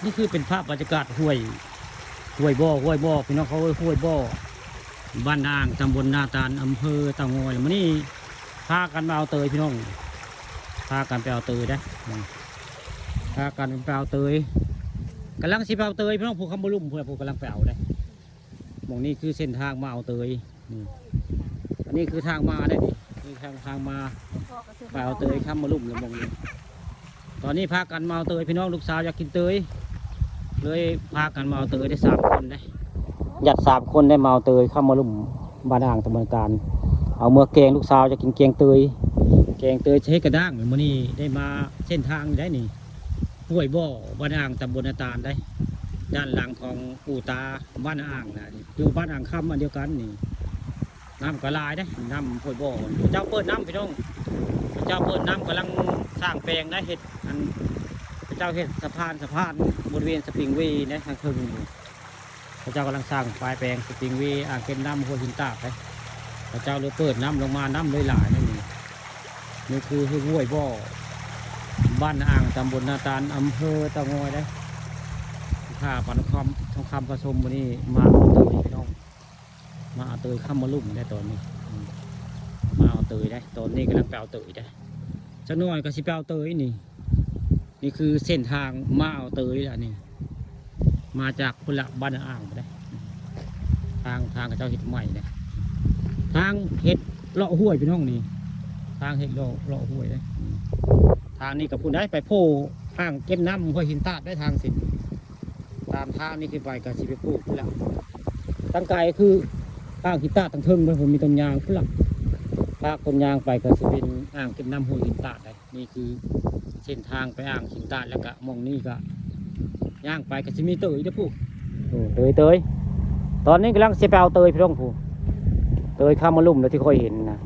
นี่คือเป็นภาพบรรยากาศห้วยบ่อพี่น้องเขาห้วยบ่อบ้านนางตำบลนาตาลอำเภอเตางอยมื้อนี้พากันมาเอาเตยพี่น้องพากันไปเอาเตยนะพากันไปเอาเตยกำลังสิไปเอาเตยพี่น้องผู้คำบลุ่มผู้กำลังไปเอาได้หม่องนี้คือเส้นทางมาเอาเตยอันนี้คือทางมาได้ดินี่ทางมาไปเอาเตยคำบลุ่มเลยหม่องนี้ตอนนี้พากันมาเอาเตยพี่น้องลูกสาวอยากกินเตยเลยพากันมาเอาเตยได้3 คนได้หยัด3 คนได้มาเอาเตยข้ามมาลุ่มบ้านอ่างตะบนการเอาเมื่อแกงลูกสาวจะกินแกงเตยใช้กระด้างมื้อนี้ได้มาเส้นทางได้นี่ห้วยบ่อบ้านอ่างตำบลนาตาลได้ด้านหลังของปู่ตาบ้านอ่างนะอยู่บ้านอ่างค่ำอันเดียวกันนี่น้ำกระลายได้น้ำห้วยบ่อเจ้าเปิดน้ำพี่น้องเจ้าเปิดน้ำกำลังสร้างแปลงได้เห็ดอันเจ้าเห็ดสะพานบริเวณสปริงเวย์นะทางเทิงพระเจ้ากำลังสร้างปลายแปลงสปริงเวย์อ่างเก็บน้ำหัวหินตากไปพระเจ้าเลยเปิดน้ำลงมาน้ำเลยหลายนี่คือห้วยบ่อบ้านอ่างตำบลนาตาลอำเภอเตางอยได้ข้าปานทองคำผสมวันนี้มาเอาเตยพี่น้องมาเอาเตยข้ามมาลุ่มได้ตอนนี้มาเอาเตยได้ตอนนี้กำลังไปเอาเตยได้จักหน่อยก็สิไปเอาเตยนี่คือเส้นทางมาเอาเตยอันนี้มาจากพละบ้านอ่างไปได้ทางกับเจ้าเห็ดใหม่นะทางเห็ดเลาะห้วยพี่น้องนี่ทางเห็ดเลาะห้วยได้ทางนี้กับพูดได้ไปโพอ่างเก็บน้ำห้วยหินตาดได้ทางสิตามทางนี้ขึ้นไปกับสิไปพูดพละตั้งไกลคืออ่างหินตาดตั้งเทิงมันผมมีต้นยางพละภาคต้นยางไปกับสิเป็นอ่างเก็บน้ำห้วยหินตาดได้นี่คือเส้นทางไปอ่างหินตาดแล้วก็มองนี่ก็ย่างไปก็จะมีเตยเด้อผู้เตยตอนนี้กำลังเสียไปเอาเตยพี่น้องผู้เตยข้ามมาลุ่มแล้วที่ค่อยเห็นนะ